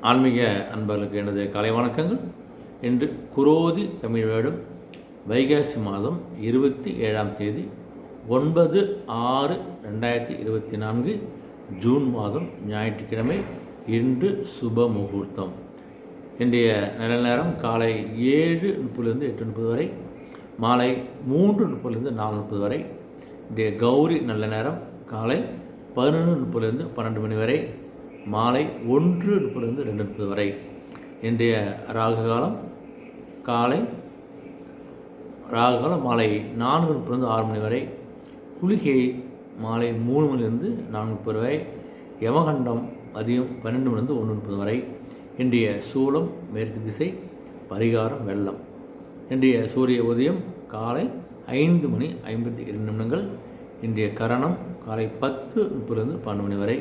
ஆன்மீக அன்பர்களுக்கு எனது காலை வணக்கங்கள். இன்று குரோதி தமிழ் வருடம் வைகாசி மாதம் 27ஆம் தேதி 9/6/2024 ஜூன் மாதம் ஞாயிற்றுக்கிழமை. இன்று சுப முகூர்த்தம். இன்றைய நல்ல நேரம் காலை 7:30 8:30 வரை, மாலை 3:30 4:30 வரை. இன்றைய கௌரி நல்ல நேரம் காலை 11:30 12 மணி வரை, மாலை 1:30 2:30 வரை. இன்றைய ராகுகாலம் மாலை 4:30 6 மணி வரை, குளிகை மாலை 3 மணிலிருந்து 4:30 வரை, யமகண்டம் மதியம் 12 மணிலிருந்து 1:30 வரை. இன்றைய சூலம் மேற்கு திசை, பரிகாரம் வெள்ளம். இன்றைய சூரிய உதயம் காலை 5:52. இன்றைய கரணம் காலை 10:30 12 மணி வரை.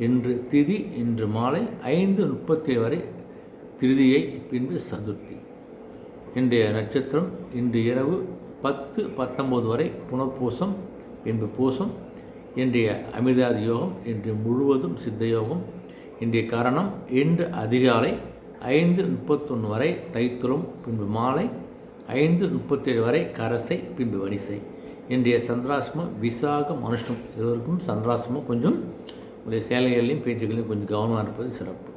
இன்று திதி இன்று மாலை 5:37 வரை திருதியை, பின்பு சதுர்த்தி. இன்றைய நட்சத்திரம் இன்று இரவு 10:19 வரை புனர்பூசம், பின்பு பூசம். இன்றைய அமிர்தாதி யோகம் இன்று முழுவதும் சித்த யோகம். இன்றைய கரணம் இன்று அதிகாலை 5:31 வரை தைத்துளம், பின்பு மாலை 5:37 வரை கரசை, பின்பு வனிசை. இன்றைய சந்திராசிரமம் விசாகம் அனுஷ்டம். இதுவரைக்கும் சந்திராசிரமம் கொஞ்சம் உடைய சேலைகளையும் பேச்சுகளையும் கொஞ்சம் கவனமாக இருப்பது சிறப்பு.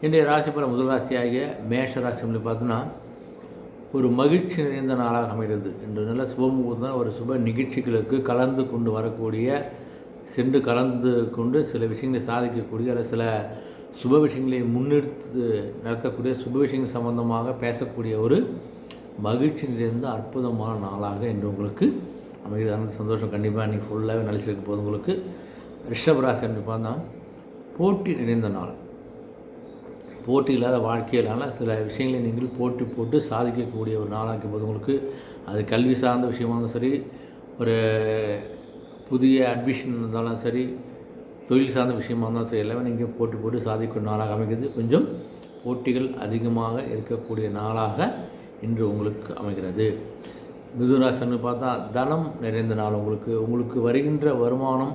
இன்றைய ராசிபல முதல் ராசியாகிய மேஷ ராசிகளை பார்த்தோன்னா ஒரு மகிழ்ச்சி நிறைந்த நாளாக அமைகிறது. இன்று நல்ல சுபமுகூர்த்தம். ஒரு சுப நிகழ்ச்சிகளுக்கு கலந்து கொண்டு வரக்கூடிய, சென்று கலந்து கொண்டு சில விஷயங்களை சாதிக்கக்கூடிய, அல்லது சில சுப விஷயங்களை முன்னெடுத்து நடத்தக்கூடிய, சுப விஷயங்கள் சம்பந்தமாக பேசக்கூடிய ஒரு மகிழ்ச்சி நிறைந்த அற்புதமான நாளாக இன்று உங்களுக்கு அமைகிறது. அந்த சந்தோஷம் கண்டிப்பாக இன்றைக்கி ஃபுல்லாகவே நினச்சிருக்க போது. உங்களுக்கு ரிஷபராசி என்று பார்த்தா போட்டி நிறைந்த நாள். போட்டி இல்லாத வாழ்க்கையிலான சில விஷயங்களை நீங்கள் போட்டி போட்டு சாதிக்கக்கூடிய ஒரு நாளாக்கி போது உங்களுக்கு. அது கல்வி சார்ந்த விஷயமாக இருந்தாலும் சரி, ஒரு புதிய அட்மிஷன் இருந்தாலும் சரி, தொழில் சார்ந்த விஷயமாக இருந்தாலும் சரி, எல்லாமே நீங்கள் போட்டி போட்டு சாதிக்கக்கூடிய நாளாக அமைகிறது. கொஞ்சம் போட்டிகள் அதிகமாக இருக்கக்கூடிய நாளாக இன்று உங்களுக்கு அமைகிறது. மிதுனராசின்னு பார்த்தா தனம் நிறைந்த நாள். உங்களுக்கு வருகின்ற வருமானம்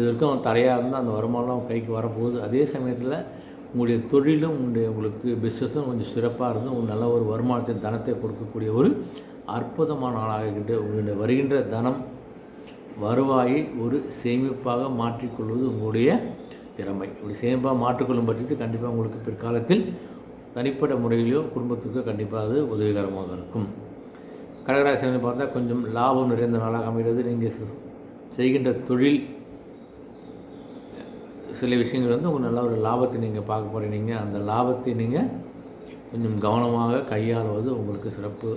இதற்கும் தடையாக இருந்தால் அந்த வருமானம் கைக்கு வரப்போகுது. அதே சமயத்தில் உங்களுடைய தொழிலும் உங்களுக்கு பிஸ்னஸும் கொஞ்சம் சிறப்பாக இருந்து உங்களுக்கு நல்ல ஒரு வருமானத்தை, தனத்தை கொடுக்கக்கூடிய ஒரு அற்புதமான நாளாகிட்டு உங்களுடைய வருகின்ற தனம் வருவாயை ஒரு சேமிப்பாக மாற்றிக்கொள்வது உங்களுடைய திறமை. இப்படி சேமிப்பாக மாற்றிக்கொள்ளும் பட்சத்தில் கண்டிப்பாக உங்களுக்கு பிற்காலத்தில் தனிப்பட்ட முறையிலையோ குடும்பத்துக்கோ கண்டிப்பாக அது உதவிகரமாக இருக்கும். கடகராசி பார்த்தா கொஞ்சம் லாபம் நிறைந்த நாளாக அமைகிறது. நீங்கள் செய்கின்ற தொழில் சில விஷயங்கள் உங்களுக்கு நல்ல ஒரு லாபத்தை நீங்கள் பார்க்க போகிறீங்க. அந்த லாபத்தை நீங்கள் கொஞ்சம் கவனமாக கையாளுவது உங்களுக்கு சிறப்பு.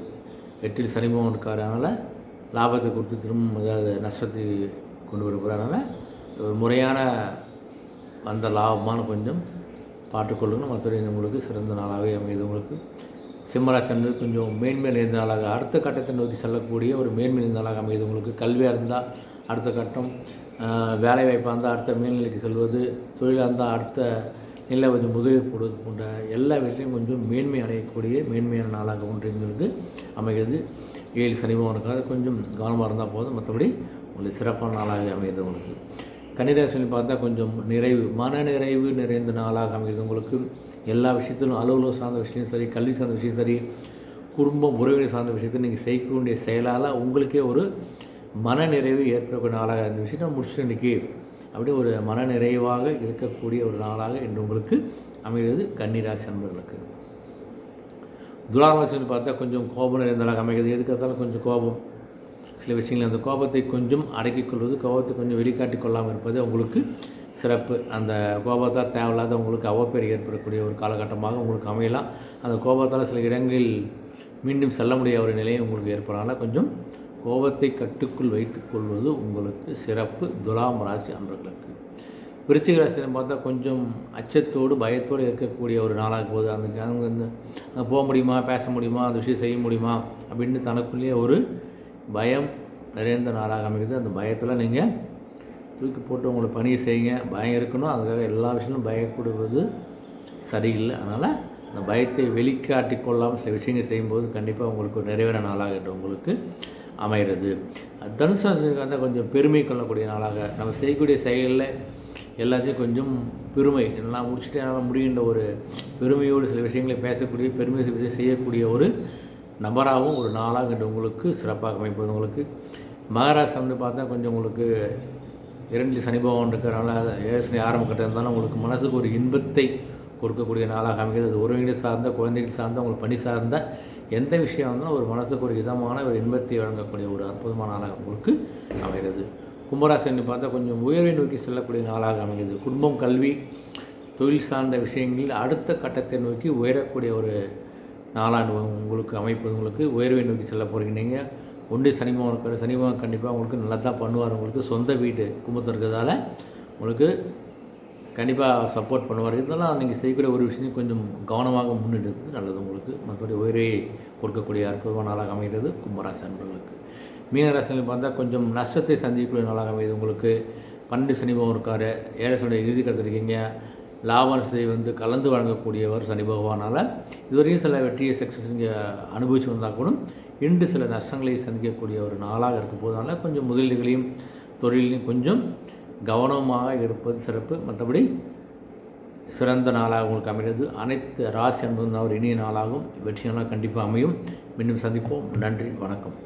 8ல் சனி பகவான் இருக்கார், அதனால் லாபத்தை கொடுத்து திரும்ப அதாவது நஷ்டத்தை கொண்டு வர போகிறார். அதனால் ஒரு முறையான அந்த லாபமான கொஞ்சம் பார்த்துக்கொள்ளுங்க. மற்றபடி உங்களுக்கு சிறந்த நாளாகவே அமையுது. உங்களுக்கு சிம்மராசி என்பது கொஞ்சம் மேன்மை நிறைந்த நாளாக, அடுத்த கட்டத்தை நோக்கி செல்லக்கூடிய ஒரு மேன்மை நிறைந்த நாளாக அமையுது. உங்களுக்கு கல்வியாக இருந்தால் அடுத்த கட்டம், வேலை வாய்ப்பாக இருந்தால் அடுத்த மேல்நிலைக்கு செல்வது, தொழிலாக இருந்தால் அடுத்த நிலை கொஞ்சம் முதலீடு போடுவது போன்ற எல்லா விஷயமும் கொஞ்சம் மேன்மை அடையக்கூடிய மேன்மையான நாளாக ஒன்று எங்களுக்கு அமைகிறது. 7 சனி பகவானுக்காக கொஞ்சம் கவனமாக இருந்தால் போதும். மற்றபடி உங்களுக்கு சிறப்பான நாளாக அமைகிறது. உங்களுக்கு கன்னிராசின்னு பார்த்தா கொஞ்சம் நிறைவு, மன நிறைவு நிறைந்த நாளாக அமைகிறது. உங்களுக்கு எல்லா விஷயத்திலும் அலுவலகம் சார்ந்த விஷயம் சரி, கல்வி சார்ந்த விஷயம் சரி, குடும்பம் உறவினர் சார்ந்த விஷயத்தை நீங்கள் செய்யக்கூடிய செயலால் உங்களுக்கே ஒரு மன நிறைவு ஏற்படக்கூடிய நாளாக இந்த விஷயத்தை முடிச்சுட்டு இன்றைக்கி அப்படியே ஒரு மன நிறைவாக இருக்கக்கூடிய ஒரு நாளாக இன்று உங்களுக்கு அமைகிறது. கன்னிராசி அன்பர்களுக்கு. துலாம் ராசின்னு பார்த்தா கொஞ்சம் கோபம் நிறைந்த நாளாக அமைகிறது. எதுக்கு இருந்தாலும் கொஞ்சம் கோபம், சில விஷயங்கள் அந்த கோபத்தை கொஞ்சம் அடக்கிக் கொள்வது, கோபத்தை கொஞ்சம் வெளிக்காட்டி கொள்ளாமல் இருப்பது உங்களுக்கு சிறப்பு. அந்த கோபத்தால் தேவையில்லாத உங்களுக்கு அவப்பேறு ஏற்படக்கூடிய ஒரு காலகட்டமாக உங்களுக்கு அமையலாம். அந்த கோபத்தால் சில இடங்களில் மீண்டும் செல்ல முடியாத ஒரு நிலையை உங்களுக்கு ஏற்படலாம். கொஞ்சம் கோபத்தை கட்டுக்குள் வைத்துக் கொள்வது உங்களுக்கு சிறப்பு. துலாம் ராசி அன்பர்களுக்கு. விருச்சிக ராசின்னு பார்த்தா கொஞ்சம் அச்சத்தோடு பயத்தோடு இருக்கக்கூடிய ஒரு நாளாக போகுது. அங்கே போக முடியுமா, பேச முடியுமா, அந்த விஷயம் செய்ய முடியுமா அப்படின்னு தனக்குள்ளேயே ஒரு பயம் நிறைந்த நாளாக அமைகிறது. அந்த பயத்தில் நீங்கள் தூக்கி போட்டு உங்களை பணியை செய்யுங்க. பயம் இருக்கணும், அதுக்காக எல்லா விஷயங்களும் பயப்படுவது சரியில்லை. அதனால் அந்த பயத்தை வெளிக்காட்டி கொள்ளாமல் சில விஷயங்கள் செய்யும்போது கண்டிப்பாக உங்களுக்கு ஒரு நிறைவான நாளாக உங்களுக்கு அமைகிறது. தனுசு ராசிக்கு வந்து கொஞ்சம் பெருமை கொள்ளக்கூடிய நாளாக, நம்ம செய்யக்கூடிய செயலில் எல்லாத்தையும் கொஞ்சம் பெருமை எல்லாம் முடிச்சுட்டு என்னால் முடிகின்ற ஒரு பெருமையோடு சில விஷயங்களை பேசக்கூடிய பெருமை சில விஷயம் செய்யக்கூடிய ஒரு நபராகவும் ஒரு நாளாக இன்று உங்களுக்கு சிறப்பாக அமைப்பது. உங்களுக்கு மகராசி வந்து பார்த்தா கொஞ்சம் உங்களுக்கு 2 சனி பகவான் இருக்கிறனால 7 சனி ஆரம்ப கட்டம் இருந்தாலும் உங்களுக்கு மனதுக்கு ஒரு இன்பத்தை கொடுக்கக்கூடிய நாளாக அமைகிறது. அது உறவினர் சார்ந்த, குழந்தைகள் சார்ந்த, உங்களுக்கு பணி சார்ந்த எந்த விஷயம் இருந்தாலும் ஒரு மனதுக்கு ஒரு இதமான ஒரு இன்பத்தை வழங்கக்கூடிய ஒரு அற்புதமான நாளாக உங்களுக்கு அமைகிறது. கும்பராசின்னு பார்த்தா கொஞ்சம் உயர்வை நோக்கி செல்லக்கூடிய நாளாக அமைகிறது. குடும்பம், கல்வி, தொழில் சார்ந்த விஷயங்களில் அடுத்த கட்டத்தை நோக்கி உயரக்கூடிய ஒரு நாளாண்டு உங்களுக்கு அமைப்பது. உங்களுக்கு உயர்வை நோக்கி செல்ல போகிறீங்க. நீங்கள் ஒன்றே சனிபவன் இருக்கிற சனிபவன் கண்டிப்பாக உங்களுக்கு நல்லா தான் பண்ணுவார். உங்களுக்கு சொந்த வீடு குடும்பத்தில் இருக்கிறதால உங்களுக்கு கண்டிப்பாக சப்போர்ட் பண்ணுவார். இதெல்லாம் நீங்கள் செய்யக்கூடிய ஒரு விஷயம் கொஞ்சம் கவனமாக முன்னெடுத்து நல்லது. உங்களுக்கு மற்றபடி உயரை கொடுக்கக்கூடிய அற்புதமான நாளாக அமைகிறது கும்பராசி அன்பர்களுக்கு. மீனராசியில் பார்த்தா கொஞ்சம் நஷ்டத்தை சந்திக்கக்கூடிய நாளாக அமைகிறது. உங்களுக்கு 12 சனிபவன் இருக்கார். 7 சனியுடைய இறுதி கடத்திருக்கீங்க. லாபத்தை வந்து கலந்து வழங்கக்கூடியவர் சனி பகவானால் இதுவரையும் சில வெற்றியை சக்ஸஸ் நீங்கள் அனுபவித்து வந்தால் கூட இன்று சில நஷ்டங்களை சந்திக்கக்கூடிய ஒரு நாளாக இருக்க போதனால கொஞ்சம் முதலீடுகளையும் தொழிலையும் கொஞ்சம் கவனமாக இருப்பது சிறப்பு. மற்றபடி சிறந்த நாளாக உங்களுக்கு அமைகிறது. அனைத்து ராசி என்பது ஒரு இனிய நாளாகவும் வெற்றி நாளாக கண்டிப்பாக அமையும். மீண்டும் சந்திப்போம். நன்றி, வணக்கம்.